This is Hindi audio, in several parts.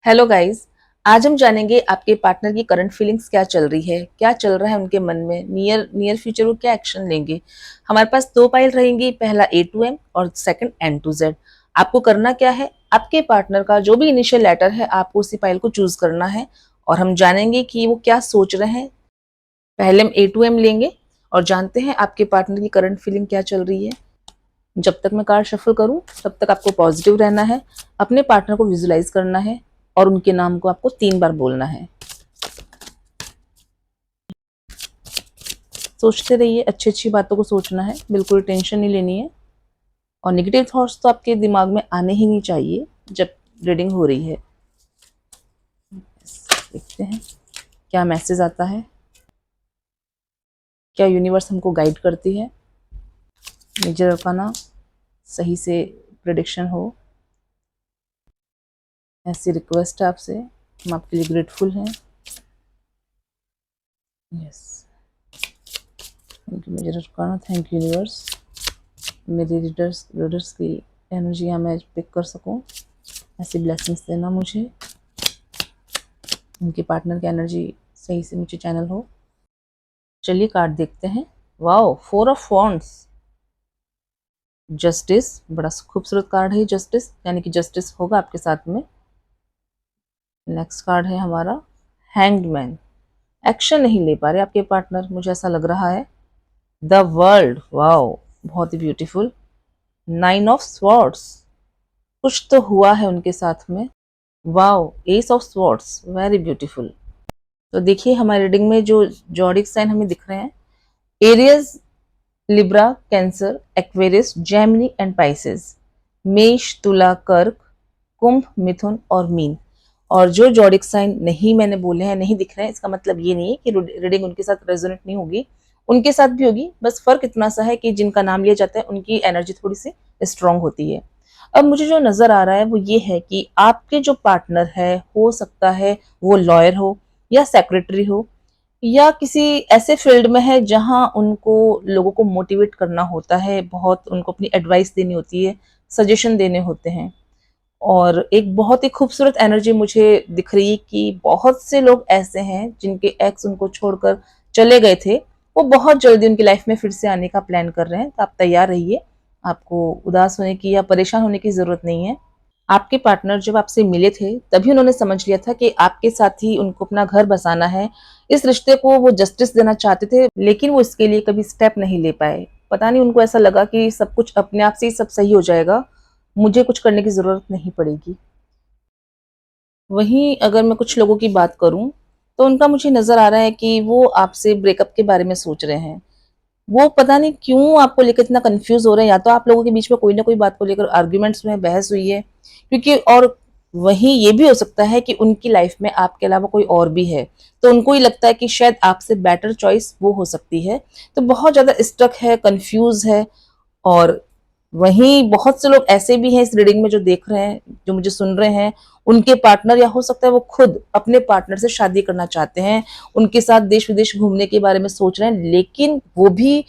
Hello guys. आज हम जानेंगे आपके पार्टनर की करंट फीलिंग्स क्या चल रही है, क्या चल रहा है उनके मन में, नियर नियर फ्यूचर वो क्या एक्शन लेंगे। हमारे पास दो पाइल रहेंगी, पहला ए टू एम और सेकंड एन टू जेड। आपको करना क्या है, आपके पार्टनर का जो भी इनिशियल लेटर है आपको उसी पाइल को चूज करना है और हम जानेंगे कि वो क्या सोच रहे हैं। पहले हम ए टू एम लेंगे और जानते हैं आपके पार्टनर की करंट फीलिंग क्या चल रही है। जब तक मैं कार्ड शफल करूं तब तक आपको पॉजिटिव रहना है, अपने पार्टनर को विजुलाइज करना है और उनके नाम को आपको 3 बार बोलना है। सोचते रहिए, अच्छी अच्छी बातों को सोचना है, बिल्कुल टेंशन नहीं लेनी है और नेगेटिव थॉट्स तो आपके दिमाग में आने ही नहीं चाहिए जब रीडिंग हो रही है। देखते हैं क्या मैसेज आता है, क्या यूनिवर्स हमको गाइड करती है। मेजर अरकाना सही से प्रेडिक्शन हो, ऐसी रिक्वेस्ट है आपसे, हम आपके लिए ग्रेटफुल हैं। Yes, thank you major arcana, thank you universe. मेरी रीडर्स की एनर्जियाँ मैं पिक कर सकूं, ऐसी ब्लेसिंग्स देना मुझे। उनके पार्टनर की एनर्जी सही से मुझे चैनल हो। चलिए कार्ड देखते हैं। वाओ, 4 ऑफ वॉन्ड्स, जस्टिस, बड़ा खूबसूरत कार्ड है जस्टिस, यानी कि जस्टिस होगा आपके साथ में। नेक्स्ट कार्ड है हमारा हैंग्ड मैन। एक्शन नहीं ले पा रहे आपके पार्टनर, मुझे ऐसा लग रहा है। द वर्ल्ड, वाओ बहुत ही ब्यूटीफुल। 9 ऑफ स्वॉर्ड्स, कुछ तो हुआ है उनके साथ में। Wow, S of swords, very beautiful. तो देखिए हमारी रीडिंग में जो जॉडिक साइन हमें दिख रहे हैं, Aries, Libra, Cancer, Aquarius, Gemini and Pisces, Mesh, Tula, कर्क, कुंभ, मिथुन और मीन। और जो जॉडिक साइन नहीं मैंने बोले हैं, नहीं दिख रहे हैं, इसका मतलब ये नहीं है कि रीडिंग उनके साथ रेजोनेट नहीं होगी, उनके साथ भी होगी। बस फर्क इतना सा है कि जिनका नाम लिया जाता है उनकी एनर्जी थोड़ी सी स्ट्रांग होती है। अब मुझे जो नजर आ रहा है वो ये है कि आपके जो पार्टनर है, हो सकता है वो लॉयर हो या सेक्रेटरी हो या किसी ऐसे फील्ड में है जहां उनको लोगों को मोटिवेट करना होता है, बहुत उनको अपनी एडवाइस देनी होती है, सजेशन देने होते हैं। और एक बहुत ही खूबसूरत एनर्जी मुझे दिख रही है कि बहुत से लोग ऐसे हैं जिनके एक्स उनको छोड़कर चले गए थे, वो बहुत जल्दी उनकी लाइफ में फिर से आने का प्लान कर रहे हैं। तो आप तैयार रहिए, आपको उदास होने की या परेशान होने की जरूरत नहीं है। आपके पार्टनर जब आपसे मिले थे तभी उन्होंने समझ लिया था कि आपके साथ ही उनको अपना घर बसाना है। इस रिश्ते को वो जस्टिस देना चाहते थे, लेकिन वो इसके लिए कभी स्टेप नहीं ले पाए। पता नहीं, उनको ऐसा लगा कि सब कुछ अपने आप से ही सब सही हो जाएगा, मुझे कुछ करने की जरूरत नहीं पड़ेगी। वहीं अगर मैं कुछ लोगों की बात करूं तो उनका मुझे नजर आ रहा है कि वो आपसे ब्रेकअप के बारे में सोच रहे हैं। वो पता नहीं क्यों आपको लेकर इतना कंफ्यूज हो रहे हैं, या तो आप लोगों के बीच में कोई ना कोई बात को लेकर आर्ग्यूमेंट्स में बहस हुई है, क्योंकि और वहीं ये भी हो सकता है कि उनकी लाइफ में आपके अलावा कोई और भी है, तो उनको ही लगता है कि शायद आपसे बेटर चॉइस वो हो सकती है। तो बहुत ज्यादा स्टक है, कंफ्यूज है। और वहीं बहुत से लोग ऐसे भी हैं इस रीडिंग में जो देख रहे हैं, जो मुझे सुन रहे हैं, उनके पार्टनर या हो सकता है वो खुद अपने पार्टनर से शादी करना चाहते हैं, उनके साथ देश विदेश घूमने के बारे में सोच रहे हैं, लेकिन वो भी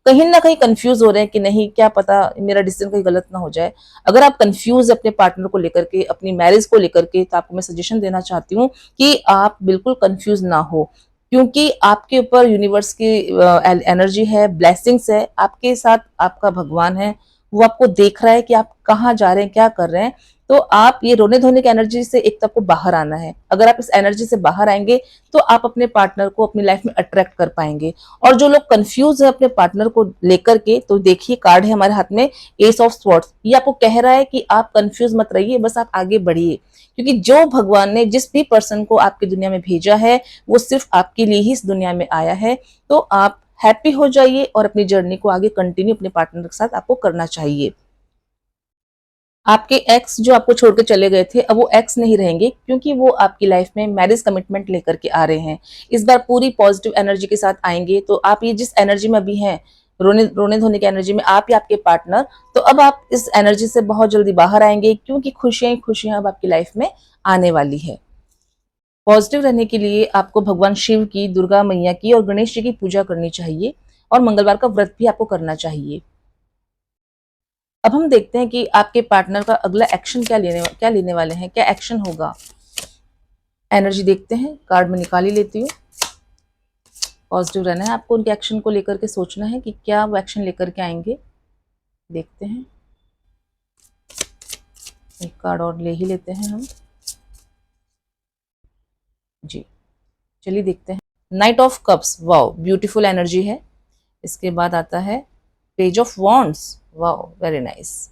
कहीं ना कहीं कंफ्यूज हो रहे हैं कि नहीं, क्या पता मेरा डिसीजन कहीं गलत ना हो जाए। अगर आप कंफ्यूज है अपने पार्टनर को लेकर के, अपनी मैरिज को लेकर के, तो आपको मैं सजेशन देना चाहती हूँ कि आप बिल्कुल कंफ्यूज ना हो, क्योंकि आपके ऊपर यूनिवर्स की एनर्जी है, ब्लेसिंग्स है, आपके साथ आपका भगवान है। वो आपको देख रहा है कि आप कहाँ जा रहे हैं, क्या कर रहे हैं। तो आप ये रोने धोने की एनर्जी से एक तो आपको बाहर आना है। अगर आप इस एनर्जी से बाहर आएंगे तो आप अपने पार्टनर को अपनी लाइफ में अट्रैक्ट कर पाएंगे। और जो लोग कंफ्यूज है अपने पार्टनर को लेकर के, तो देखिए कार्ड है हमारे हाथ में, एस ऑफ स्वॉर्ड्स। ये आपको कह रहा है कि आप कंफ्यूज मत रहिए, बस आप आगे बढ़िए, क्योंकि जो भगवान ने जिस भी पर्सन को आपकी दुनिया में भेजा है वो सिर्फ आपके लिए ही इस दुनिया में आया है। तो आप हैप्पी हो जाइए और अपनी जर्नी को आगे कंटिन्यू अपने पार्टनर के साथ आपको करना चाहिए। आपके एक्स जो आपको छोड़ के चले गए थे, अब वो एक्स नहीं रहेंगे, क्योंकि वो आपकी लाइफ में मैरिज कमिटमेंट लेकर के आ रहे हैं। इस बार पूरी पॉजिटिव एनर्जी के साथ आएंगे। तो आप ये जिस एनर्जी में अभी हैं, रोने रोने धोने की एनर्जी में, आप या आपके पार्टनर, तो अब आप इस एनर्जी से बहुत जल्दी बाहर आएंगे, क्योंकि खुशियां खुशियां अब आपकी लाइफ में आने वाली है। पॉजिटिव रहने के लिए आपको भगवान शिव की, दुर्गा मैया की और गणेश जी की पूजा करनी चाहिए और मंगलवार का व्रत भी आपको करना चाहिए। अब हम देखते हैं कि आपके पार्टनर का अगला एक्शन क्या लेने वाले हैं, क्या एक्शन होगा। एनर्जी देखते हैं, कार्ड में निकाल ही लेती हूँ। पॉजिटिव रहना है आपको, उनके एक्शन को लेकर के सोचना है कि क्या वो एक्शन लेकर के आएंगे। देखते हैं, एक कार्ड और ले ही लेते हैं हम जी। चलिए देखते हैं, night of cups, wow beautiful energy है। इसके बाद आता है page of wands, wow very nice.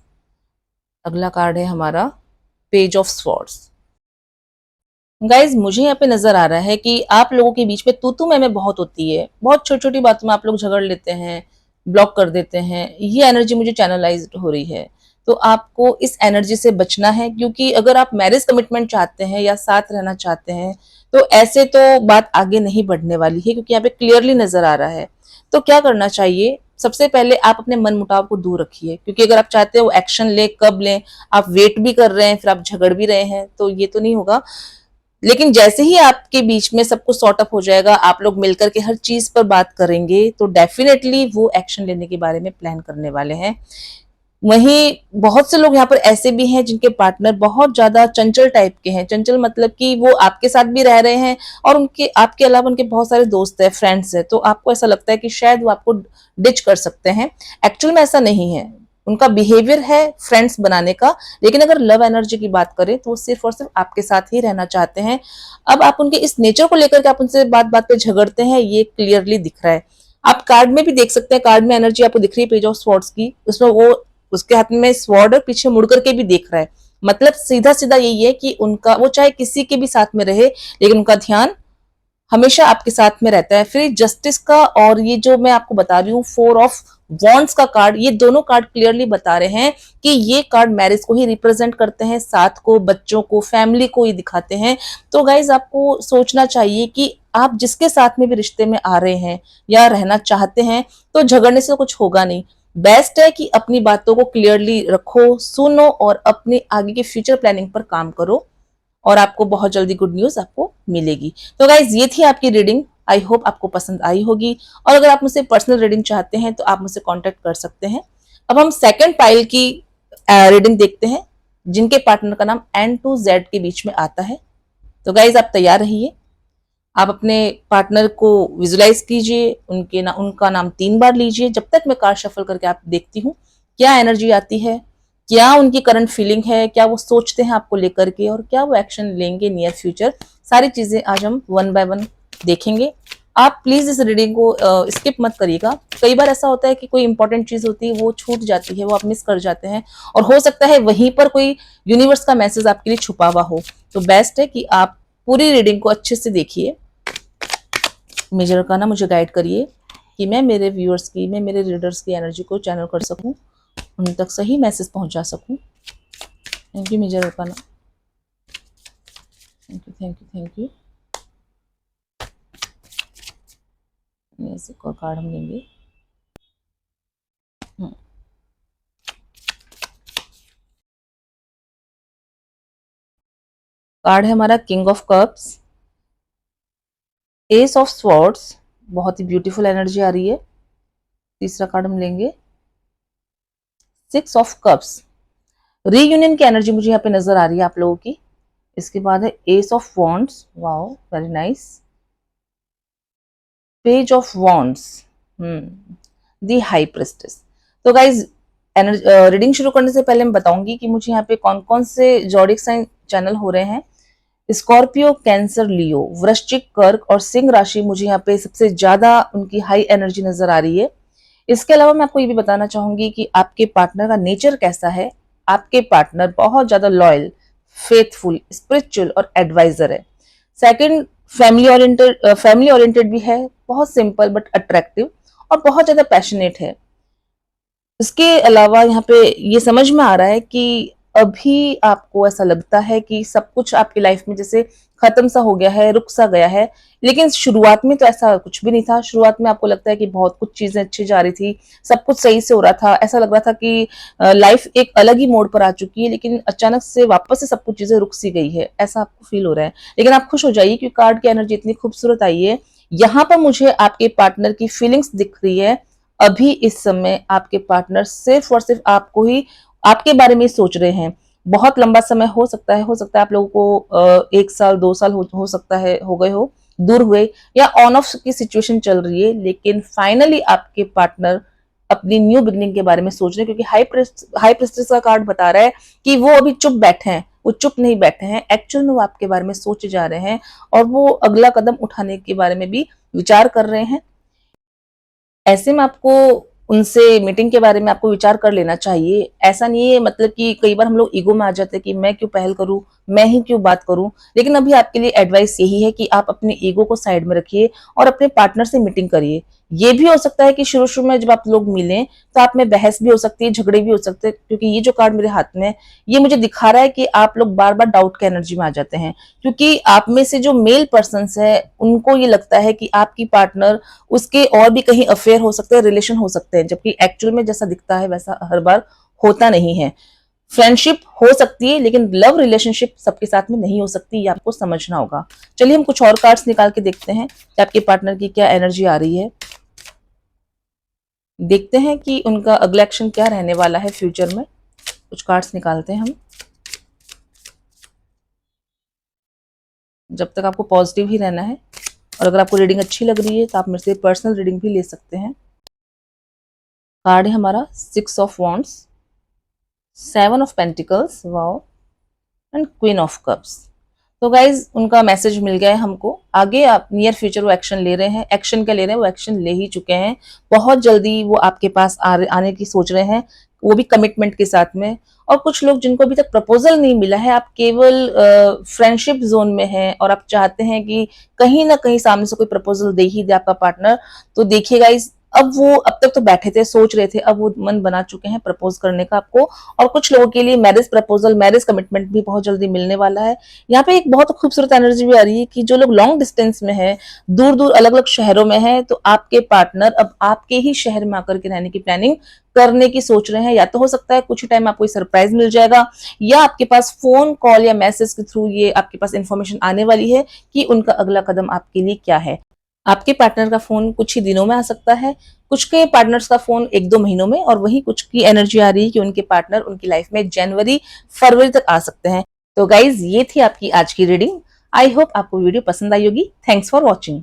अगला कार्ड है हमारा पेज ऑफ स्वॉर्ड्स। गाइज मुझे यहाँ पे नजर आ रहा है कि आप लोगों के बीच में तू मैं बहुत होती है, बहुत छोटी छोटी बातों में आप लोग झगड़ लेते हैं, ब्लॉक कर देते हैं। ये एनर्जी मुझे चैनलाइज हो रही है, तो आपको इस एनर्जी से बचना है, क्योंकि अगर आप मैरिज कमिटमेंट चाहते हैं या साथ रहना चाहते हैं तो ऐसे तो बात आगे नहीं बढ़ने वाली है, क्योंकि यहाँ पे क्लियरली नजर आ रहा है। तो क्या करना चाहिए, सबसे पहले आप अपने मन मुटाव को दूर रखिए, क्योंकि अगर आप चाहते हो एक्शन ले, कब लें, आप वेट भी कर रहे हैं फिर आप झगड़ भी रहे हैं, तो ये तो नहीं होगा। लेकिन जैसे ही आपके बीच में सब कुछ सॉर्ट अप हो जाएगा, आप लोग मिलकर के हर चीज पर बात करेंगे, तो डेफिनेटली वो एक्शन लेने के बारे में प्लान करने वाले हैं। वहीं बहुत से लोग यहाँ पर ऐसे भी हैं जिनके पार्टनर बहुत ज्यादा चंचल टाइप के हैं। चंचल मतलब कि वो आपके साथ भी रह रहे हैं और उनके आपके अलावा उनके बहुत सारे दोस्त है, फ्रेंड्स है, तो आपको ऐसा लगता है कि शायद वो आपको डिच कर सकते हैं। एक्चुअल में ऐसा नहीं है, उनका बिहेवियर है फ्रेंड्स बनाने का, लेकिन अगर लव एनर्जी की बात करें तो वो सिर्फ और सिर्फ आपके साथ ही रहना चाहते हैं। अब आप उनके इस नेचर को लेकर के आप उनसे बात बात पे झगड़ते हैं, ये क्लियरली दिख रहा है। आप कार्ड में भी देख सकते हैं, कार्ड में एनर्जी आपको दिख रही है पेज ऑफ स्वॉर्ड्स की, उसमें वो उसके हाथ में स्वॉर्ड और पीछे मुड़ करके भी देख रहा है। मतलब सीधा सीधा यही है कि उनका, वो चाहे किसी के भी साथ में रहे लेकिन उनका ध्यान हमेशा आपके साथ में रहता है। फिर जस्टिस का और ये जो मैं आपको बता रही हूँ फोर ऑफ वॉन्ड्स का कार्ड, ये दोनों कार्ड क्लियरली बता रहे हैं कि ये कार्ड मैरिज को ही रिप्रेजेंट करते हैं, साथ को, बच्चों को, फैमिली को ही दिखाते हैं। तो गाइज आपको सोचना चाहिए कि आप जिसके साथ में भी रिश्ते में आ रहे हैं या रहना चाहते हैं, तो झगड़ने से कुछ होगा नहीं। बेस्ट है कि अपनी बातों को क्लियरली रखो, सुनो और अपने आगे की फ्यूचर प्लानिंग पर काम करो, और आपको बहुत जल्दी गुड न्यूज आपको मिलेगी। तो गाइज ये थी आपकी रीडिंग, आई होप आपको पसंद आई होगी। और अगर आप मुझसे पर्सनल रीडिंग चाहते हैं तो आप मुझसे कांटेक्ट कर सकते हैं। अब हम सेकंड पाइल की रीडिंग देखते हैं, जिनके पार्टनर का नाम N to Z के बीच में आता है। तो गाइज आप तैयार रहिए, आप अपने पार्टनर को विजुलाइज कीजिए, उनका नाम 3 बार लीजिए। जब तक मैं कार्ड शफल करके आप देखती हूँ क्या एनर्जी आती है, क्या उनकी करंट फीलिंग है, क्या वो सोचते हैं आपको लेकर के, और क्या वो एक्शन लेंगे नियर फ्यूचर। सारी चीजें आज हम 1 बाय 1 देखेंगे। आप प्लीज इस रीडिंग को स्किप मत करिएगा। कई बार ऐसा होता है कि कोई इंपॉर्टेंट चीज होती है वो छूट जाती है, वो आप मिस कर जाते हैं, और हो सकता है वहीं पर कोई यूनिवर्स का मैसेज आपके लिए छुपा हुआ हो। तो बेस्ट है कि आप पूरी रीडिंग को अच्छे से देखिए। मेजर का ना मुझे गाइड करिए कि मैं मेरे व्यूअर्स की, मैं मेरे रीडर्स की एनर्जी को चैनल कर सकूं, उन तक सही मैसेज पहुंचा सकूं। थैंक यू मेजर का ना, thank you thank you thank you. ऐसे और कार्ड हम लेंगे। कार्ड है हमारा king of cups, S of swords, बहुत ही ब्यूटीफुल एनर्जी आ रही है। तीसरा कार्ड हम लेंगे 6 ऑफ कप्स, रीयूनियन की एनर्जी मुझे यहाँ पे नजर आ रही है आप लोगों की। इसके बाद है S of wands, wow very nice. Page of wands, the high प्रेस्टेस। तो गाइज रीडिंग शुरू करने से पहले मैं बताऊंगी कि मुझे यहाँ पे कौन कौन से जॉडिक साइन चैनल हो रहे हैं। स्कॉर्पियो, कैंसर, लियो, वृश्चिक, कर्क और सिंह राशि मुझे यहाँ पे सबसे ज्यादा उनकी हाई एनर्जी नजर आ रही है। इसके अलावा मैं आपको ये भी बताना चाहूंगी कि आपके पार्टनर का नेचर कैसा है। आपके पार्टनर बहुत ज्यादा लॉयल, फेथफुल, स्पिरिचुअल और एडवाइजर है। सेकंड, फैमिली ओरिएंटेड भी है, बहुत सिंपल बट अट्रैक्टिव, और बहुत ज्यादा पैशनेट है। इसके अलावा यहाँ पे ये समझ में आ रहा है कि अभी आपको ऐसा लगता है कि सब कुछ आपकी लाइफ में जैसे खत्म सा हो गया है, रुक सा गया है, लेकिन शुरुआत में तो ऐसा कुछ भी नहीं था। शुरुआत में आपको लगता है कि बहुत कुछ चीजें अच्छी जा रही थी, सब कुछ सही से हो रहा था, ऐसा लग रहा था कि लाइफ एक अलग ही मोड़ पर आ चुकी है, लेकिन अचानक से वापस से सब कुछ चीजें रुक सी गई है, ऐसा आपको फील हो रहा है। लेकिन आप खुश हो जाइए क्योंकि कार्ड की एनर्जी इतनी खूबसूरत आई है। यहाँ पर मुझे आपके पार्टनर की फीलिंग्स दिख रही है। अभी इस समय आपके पार्टनर सिर्फ और सिर्फ आपको ही, आपके बारे में सोच रहे हैं। बहुत लंबा समय हो सकता है आप लोगों को 1 साल 2 साल हो सकता है हो गए हो दूर हुए, या ऑन ऑफ की सिचुएशन चल रही है, लेकिन फाइनली आपके पार्टनर अपनी न्यू बिगनिंग के बारे में सोच रहे हैं, क्योंकि हाई प्रेस्टिज का कार्ड बता रहा है कि वो अभी चुप बैठे हैं, वो चुप नहीं बैठे हैं, एक्चुअल में वो आपके बारे में सोचे जा रहे हैं और वो अगला कदम उठाने के बारे में भी विचार कर रहे हैं। ऐसे में आपको उनसे मीटिंग के बारे में आपको विचार कर लेना चाहिए। ऐसा नहीं है, मतलब कि कई बार हम लोग ईगो में आ जाते हैं कि मैं क्यों पहल करूं, मैं ही क्यों बात करूं। लेकिन अभी आपके लिए एडवाइस यही है कि आप अपने ईगो को साइड में रखिए और अपने पार्टनर से मीटिंग करिए। ये भी हो सकता है कि शुरू शुरू में जब आप लोग मिलें तो आप में बहस भी हो सकती है, झगड़े भी हो सकते हैं, क्योंकि ये जो कार्ड मेरे हाथ में है ये मुझे दिखा रहा है कि आप लोग बार बार डाउट के एनर्जी में आ जाते हैं, क्योंकि आप में से जो मेल पर्सन है उनको ये लगता है कि आपकी पार्टनर उसके और भी कहीं अफेयर हो सकते हैं, रिलेशन हो सकते हैं, जबकि एक्चुअल में जैसा दिखता है वैसा हर बार होता नहीं है। फ्रेंडशिप हो सकती है लेकिन लव रिलेशनशिप सबके साथ में नहीं हो सकती, ये आपको समझना होगा। चलिए हम कुछ और कार्ड्स निकाल के देखते हैं कि आपके पार्टनर की क्या एनर्जी आ रही है। देखते हैं कि उनका अगला एक्शन क्या रहने वाला है फ्यूचर में। कुछ कार्ड्स निकालते हैं हम। जब तक आपको पॉजिटिव ही रहना है, और अगर आपको रीडिंग अच्छी लग रही है तो आप मेरे से पर्सनल रीडिंग भी ले सकते हैं। कार्ड है हमारा 6 of wands, 7 of pentacles, wow, and queen of cups. तो गाइज उनका मैसेज मिल गया है हमको। आगे आप नियर फ्यूचर वो एक्शन ले रहे हैं। एक्शन क्या ले रहे हैं, वो एक्शन ले ही चुके हैं। बहुत जल्दी वो आपके पास आने की सोच रहे हैं, वो भी कमिटमेंट के साथ में। और कुछ लोग जिनको अभी तक प्रपोजल नहीं मिला है, आप केवल फ्रेंडशिप जोन में हैं और आप चाहते हैं कि कहीं ना कहीं सामने से कोई प्रपोजल दे ही दे आपका पार्टनर, तो देखिए गाइज अब वो अब तक तो बैठे थे सोच रहे थे, अब वो मन बना चुके हैं प्रपोज करने का आपको। और कुछ लोगों के लिए मैरिज प्रपोजल, मैरिज कमिटमेंट भी बहुत जल्दी मिलने वाला है। यहाँ पे एक बहुत खूबसूरत एनर्जी भी आ रही है कि जो लोग लॉन्ग डिस्टेंस में है, दूर दूर अलग अलग शहरों में है, तो आपके पार्टनर अब आपके ही शहर में आकर के रहने की प्लानिंग करने की सोच रहे हैं। या तो हो सकता है कुछ ही टाइम आपको सरप्राइज मिल जाएगा, या आपके पास फोन कॉल या मैसेज के थ्रू ये आपके पास इंफॉर्मेशन आने वाली है कि उनका अगला कदम आपके लिए क्या है। आपके पार्टनर का फोन कुछ ही दिनों में आ सकता है, कुछ के पार्टनर्स का फोन 1-2 महीनों में, और वही कुछ की एनर्जी आ रही है कि उनके पार्टनर उनकी लाइफ में जनवरी फरवरी तक आ सकते हैं। तो गाइज ये थी आपकी आज की रीडिंग। आई होप आपको वीडियो पसंद आई होगी। Thanks for watching.